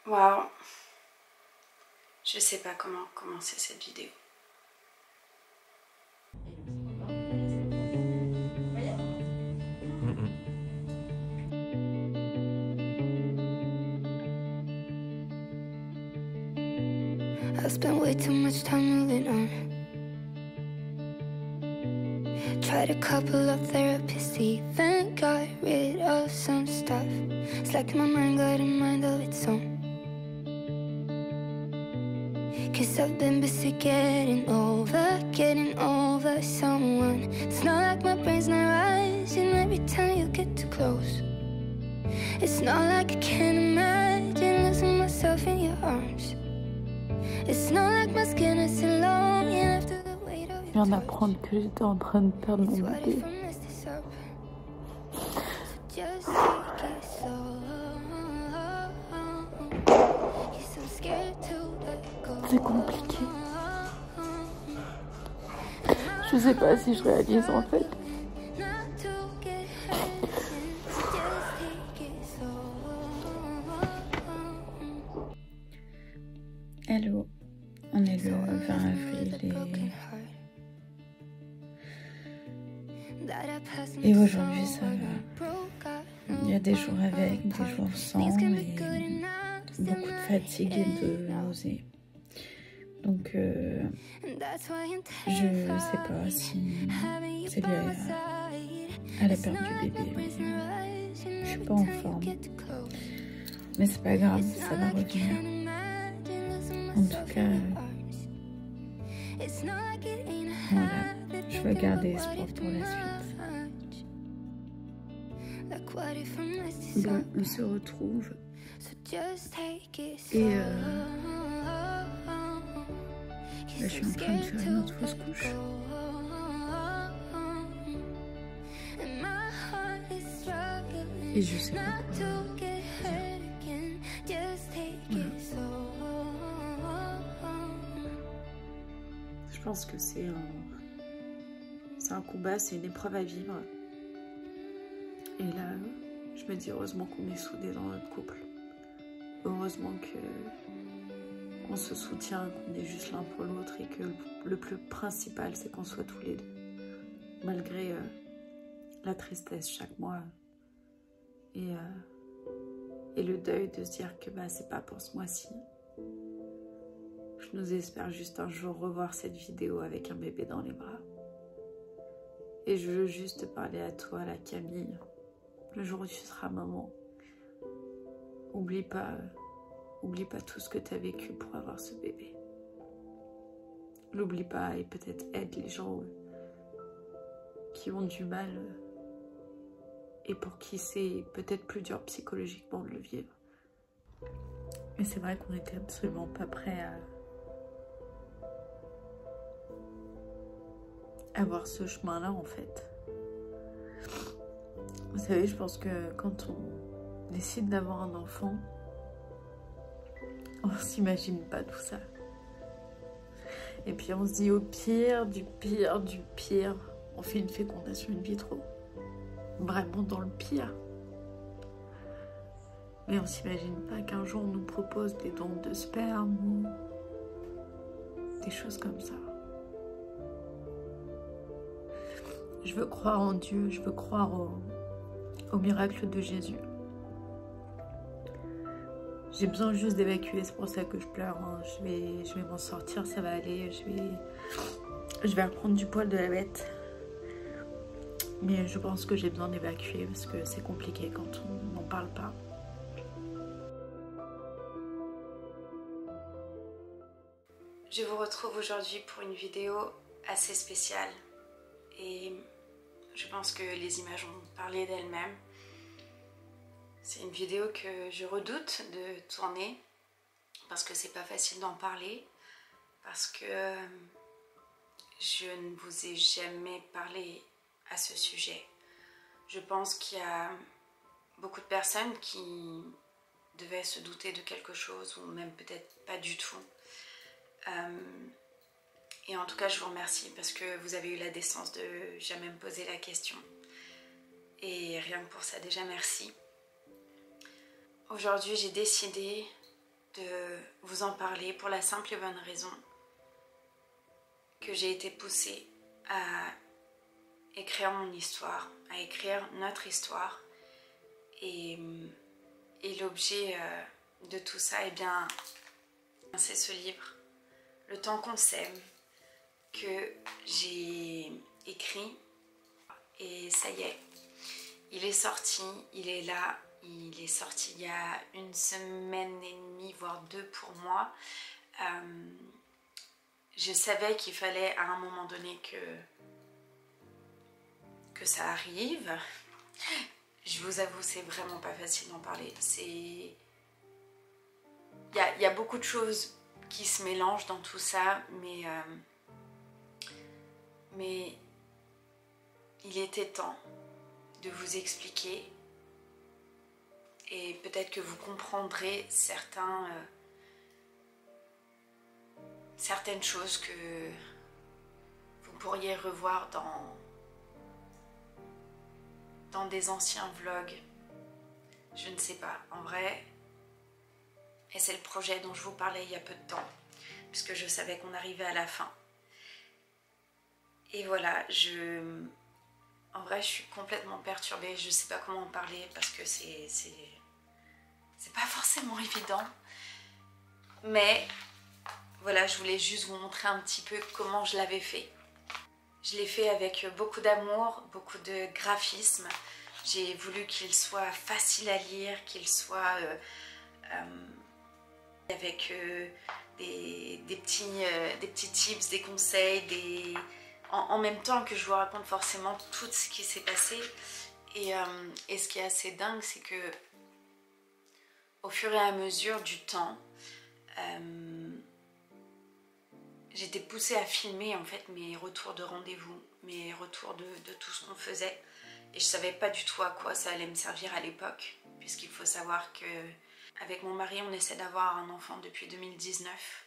Waouh. Je sais pas comment commencer cette vidéo. I spent way too much time moving on. Tried a couple of therapists, even got rid of some stuff. It's like my mind got a mind of its own. 'Cause I've been busy getting over someone. It's not like my brain's not rising every time you get too close. It's not like I can't imagine losing myself in your arms. It's not like my skin is long enough to the weight of Je viens d'apprendre que j'étais en train de perdre mon bébé. C'est compliqué. Je sais pas si je réalise en fait. Hello, on est le 20 avril et aujourd'hui ça va. Il y a des jours avec, des jours sans et beaucoup de fatigue et de nausées. Donc je sais pas si c'est lié à la perte du bébé. Je suis pas en forme, mais c'est pas grave, ça va revenir. En tout cas, voilà, je veux garder espoir pour la suite. Bon, on se retrouve et là, je suis en train de faire une autre fausse couche. Et je sais pas quoi dire. Je pense que c'est un combat, c'est une épreuve à vivre. Et là, je me dis heureusement qu'on est soudés dans notre couple. Heureusement qu'on se soutient, qu'on est juste l'un pour l'autre et que le plus principal, c'est qu'on soit tous les deux. Malgré la tristesse chaque mois et le deuil de se dire que c'est pas pour ce mois-ci. Je nous espère juste un jour revoir cette vidéo avec un bébé dans les bras. Et je veux juste te parler à toi, la Camille. Le jour où tu seras maman, oublie pas tout ce que tu as vécu pour avoir ce bébé. L'oublie pas et peut-être aide les gens qui ont du mal et pour qui c'est peut-être plus dur psychologiquement de le vivre. Mais c'est vrai qu'on n'était absolument pas prêts à voir ce chemin-là en fait. Vous savez, je pense que quand on décide d'avoir un enfant, on s'imagine pas tout ça. Et puis on se dit au pire, du pire, du pire, on fait une fécondation in vitro. Vraiment dans le pire. Mais on s'imagine pas qu'un jour on nous propose des dons de sperme ou des choses comme ça. Je veux croire en Dieu, je veux croire au miracle de Jésus. J'ai besoin juste d'évacuer, c'est pour ça que je pleure. Hein. Je vais m'en sortir, ça va aller. Je vais reprendre du poil de la bête. Mais je pense que j'ai besoin d'évacuer parce que c'est compliqué quand on n'en parle pas. Je vous retrouve aujourd'hui pour une vidéo assez spéciale. Et je pense que les images ont parlé d'elles-mêmes. C'est une vidéo que je redoute de tourner parce que c'est pas facile d'en parler, parce que je ne vous ai jamais parlé à ce sujet. Je pense qu'il y a beaucoup de personnes qui devaient se douter de quelque chose ou même peut-être pas du tout. Et en tout cas, je vous remercie parce que vous avez eu la décence de jamais me poser la question. Et rien que pour ça, déjà merci. Aujourd'hui, j'ai décidé de vous en parler pour la simple et bonne raison que j'ai été poussée à écrire mon histoire, à écrire notre histoire. Et l'objet de tout ça, eh bien, c'est ce livre, Le temps qu'on s'aime, que j'ai écrit. Et ça y est, il est sorti, il est là. Il est sorti il y a 1 semaine et demie, voire 2 pour moi. Je savais qu'il fallait à un moment donné que ça arrive. Je vous avoue, c'est vraiment pas facile d'en parler. Il y a beaucoup de choses qui se mélangent dans tout ça, mais il était temps de vous expliquer. Et peut-être que vous comprendrez certaines choses que vous pourriez revoir dans des anciens vlogs. Je ne sais pas, en vrai. Et c'est le projet dont je vous parlais il y a peu de temps, puisque je savais qu'on arrivait à la fin. Et voilà, en vrai, je suis complètement perturbée. Je ne sais pas comment en parler parce que c'est pas forcément évident. Mais voilà, je voulais juste vous montrer un petit peu comment je l'avais fait. Je l'ai fait avec beaucoup d'amour, beaucoup de graphisme. J'ai voulu qu'il soit facile à lire, qu'il soit avec des petits tips, des conseils, en même temps que je vous raconte forcément tout ce qui s'est passé. Et ce qui est assez dingue, c'est que au fur et à mesure du temps, j'étais poussée à filmer en fait mes retours de rendez-vous, mes retours de tout ce qu'on faisait. Et je savais pas du tout à quoi ça allait me servir à l'époque, puisqu'il faut savoir que avec mon mari, on essaie d'avoir un enfant depuis 2019.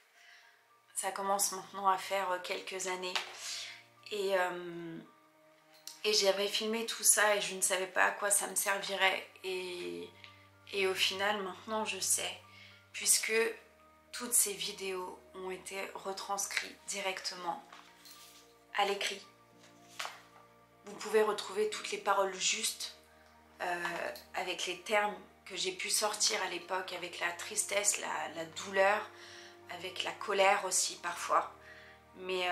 Ça commence maintenant à faire quelques années. Et j'avais filmé tout ça et je ne savais pas à quoi ça me servirait. Et au final, maintenant, je sais, puisque toutes ces vidéos ont été retranscrites directement à l'écrit. Vous pouvez retrouver toutes les paroles justes avec les termes que j'ai pu sortir à l'époque, avec la tristesse, la douleur, avec la colère aussi parfois. Mais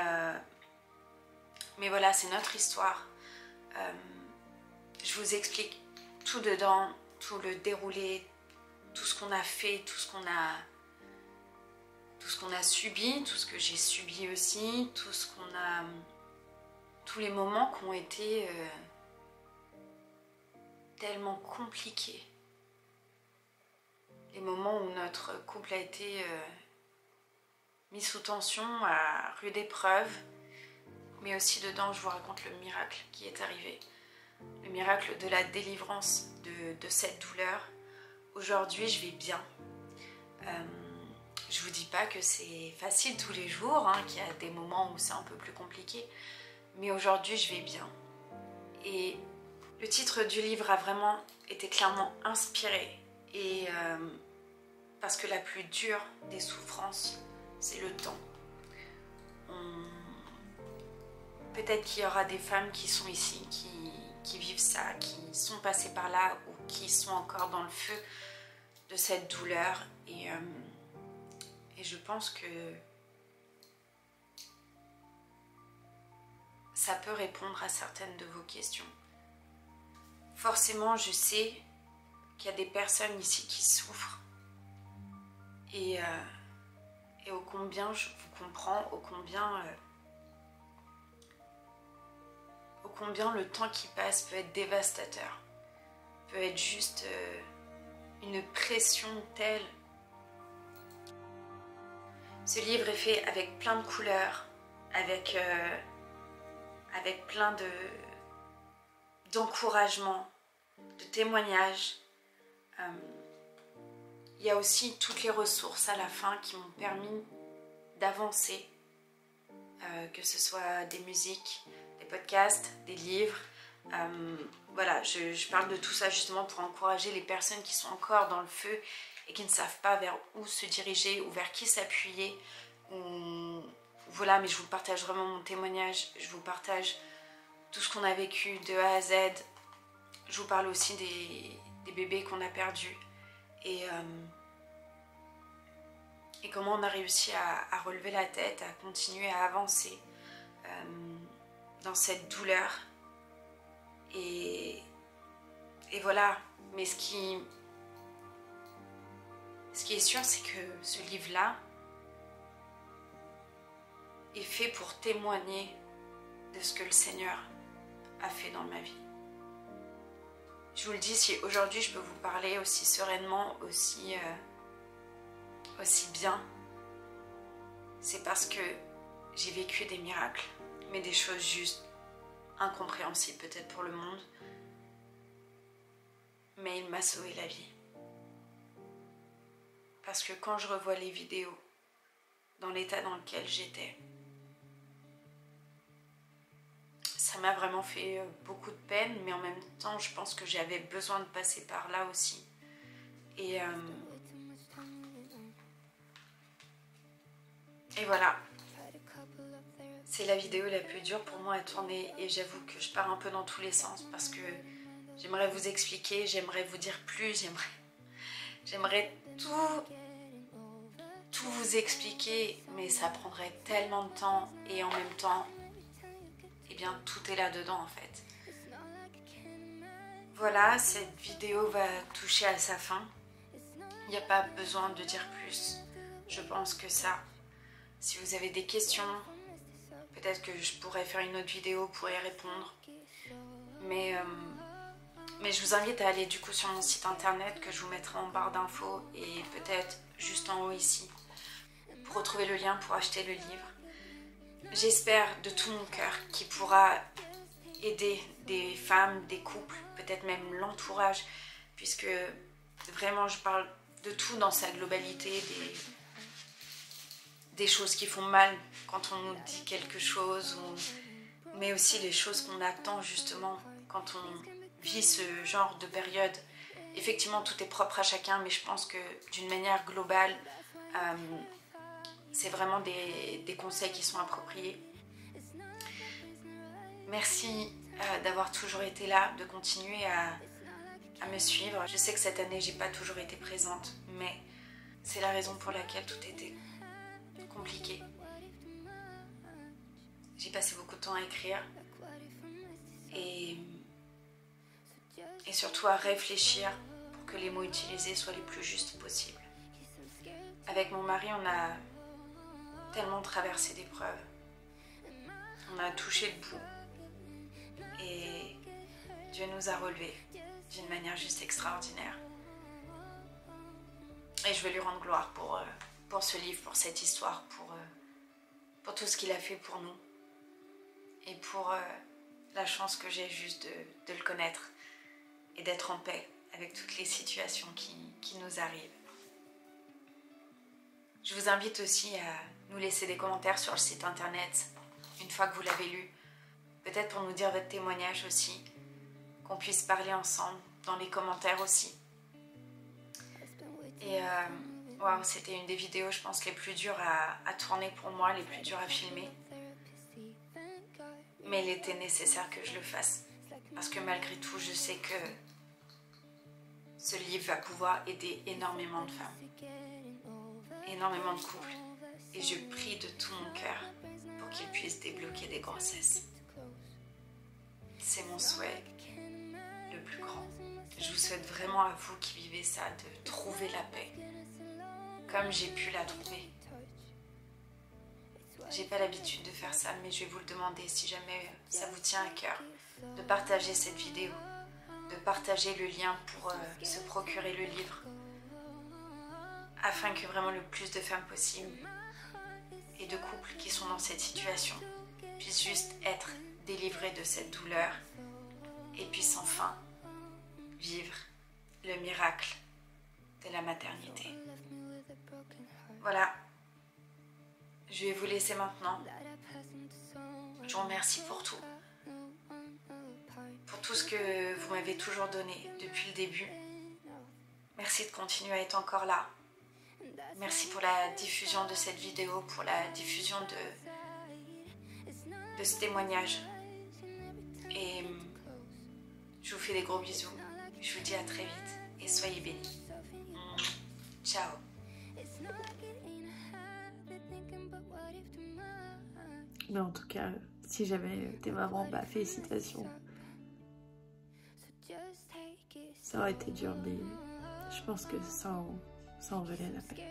voilà, c'est notre histoire. Je vous explique tout dedans, tout le déroulé, tout ce qu'on a fait, tout ce qu'on a subi, tout ce que j'ai subi aussi, tous les moments qui ont été tellement compliqués. Les moments où notre couple a été mis sous tension, à rude épreuve. Mais aussi dedans, je vous raconte le miracle qui est arrivé. Le miracle de la délivrance de cette douleur. Aujourd'hui, je vais bien. Je vous dis pas que c'est facile tous les jours, hein, qu'il y a des moments où c'est un peu plus compliqué. Mais aujourd'hui, je vais bien. Et le titre du livre a vraiment été clairement inspiré. Et parce que la plus dure des souffrances, c'est le temps. Peut-être qu'il y aura des femmes qui sont ici, qui vivent ça, qui sont passées par là ou qui sont encore dans le feu de cette douleur. Et je pense que ça peut répondre à certaines de vos questions. Forcément, je sais qu'il y a des personnes ici qui souffrent. Et ô combien je vous comprends, ô combien le temps qui passe peut être dévastateur, peut être juste une pression telle. Ce livre est fait avec plein de couleurs, avec plein d'encouragements, de témoignages. Il y a aussi toutes les ressources à la fin qui m'ont permis d'avancer, que ce soit des musiques, des podcasts, des livres. Voilà, je parle de tout ça justement pour encourager les personnes qui sont encore dans le feu et qui ne savent pas vers où se diriger ou vers qui s'appuyer. Voilà, mais je vous partage vraiment mon témoignage, je vous partage tout ce qu'on a vécu de A à Z. Je vous parle aussi des bébés qu'on a perdus et comment on a réussi à relever la tête, à continuer à avancer dans cette douleur. Et voilà, mais ce qui est sûr, c'est que ce livre-là est fait pour témoigner de ce que le Seigneur a fait dans ma vie. Je vous le dis, si aujourd'hui je peux vous parler aussi sereinement, aussi bien, c'est parce que j'ai vécu des miracles, mais des choses juste incompréhensibles peut-être pour le monde, mais il m'a sauvé la vie. Parce que quand je revois les vidéos dans l'état dans lequel j'étais, ça m'a vraiment fait beaucoup de peine, mais en même temps, je pense que j'avais besoin de passer par là aussi. Et voilà. C'est la vidéo la plus dure pour moi à tourner et j'avoue que je pars un peu dans tous les sens parce que j'aimerais vous expliquer, j'aimerais vous dire plus, j'aimerais tout vous expliquer, mais ça prendrait tellement de temps et en même temps, eh bien tout est là-dedans en fait. Voilà, cette vidéo va toucher à sa fin. Il n'y a pas besoin de dire plus. Je pense que ça. Si vous avez des questions, peut-être que je pourrais faire une autre vidéo pour y répondre. Mais je vous invite à aller du coup sur mon site internet que je vous mettrai en barre d'infos et peut-être juste en haut ici pour retrouver le lien pour acheter le livre. J'espère de tout mon cœur qu'il pourra aider des femmes, des couples, peut-être même l'entourage, puisque vraiment je parle de tout dans sa globalité, des choses qui font mal quand on nous dit quelque chose, mais aussi les choses qu'on attend justement quand on vit ce genre de période. Effectivement, tout est propre à chacun, mais je pense que d'une manière globale, c'est vraiment des conseils qui sont appropriés. Merci d'avoir toujours été là, de continuer à me suivre. Je sais que cette année, j'ai pas toujours été présente, mais c'est la raison pour laquelle tout était compliqué. J'ai passé beaucoup de temps à écrire et surtout à réfléchir pour que les mots utilisés soient les plus justes possibles. Avec mon mari, on a tellement traversé d'épreuves. On a touché le bout et Dieu nous a relevés d'une manière juste extraordinaire. Et je veux lui rendre gloire pour ce livre, pour cette histoire, pour tout ce qu'il a fait pour nous et pour la chance que j'ai juste de le connaître et d'être en paix avec toutes les situations qui nous arrivent. Je vous invite aussi à nous laisser des commentaires sur le site internet une fois que vous l'avez lu, peut-être pour nous dire votre témoignage aussi, qu'on puisse parler ensemble dans les commentaires aussi. Et waouh, c'était une des vidéos, je pense, les plus dures à tourner pour moi, les plus dures à filmer. Mais il était nécessaire que je le fasse. Parce que malgré tout, je sais que ce livre va pouvoir aider énormément de femmes, énormément de couples. Et je prie de tout mon cœur pour qu'il puisse débloquer des grossesses. C'est mon souhait le plus grand. Je vous souhaite vraiment à vous qui vivez ça de trouver la paix comme j'ai pu la trouver. J'ai pas l'habitude de faire ça, mais je vais vous le demander si jamais ça vous tient à cœur de partager cette vidéo, de partager le lien pour se procurer le livre, afin que vraiment le plus de femmes possible et de couples qui sont dans cette situation puissent juste être délivrés de cette douleur et puissent enfin vivre le miracle de la maternité. Voilà, je vais vous laisser maintenant. Je vous remercie pour tout ce que vous m'avez toujours donné depuis le début. Merci de continuer à être encore là. Merci pour la diffusion de cette vidéo, pour la diffusion de ce témoignage. Et je vous fais des gros bisous. Je vous dis à très vite et soyez bénis. Ciao. Mais en tout cas, si jamais t'es maman, bah félicitations. Ça aurait été dur, mais je pense que ça en valait la peine.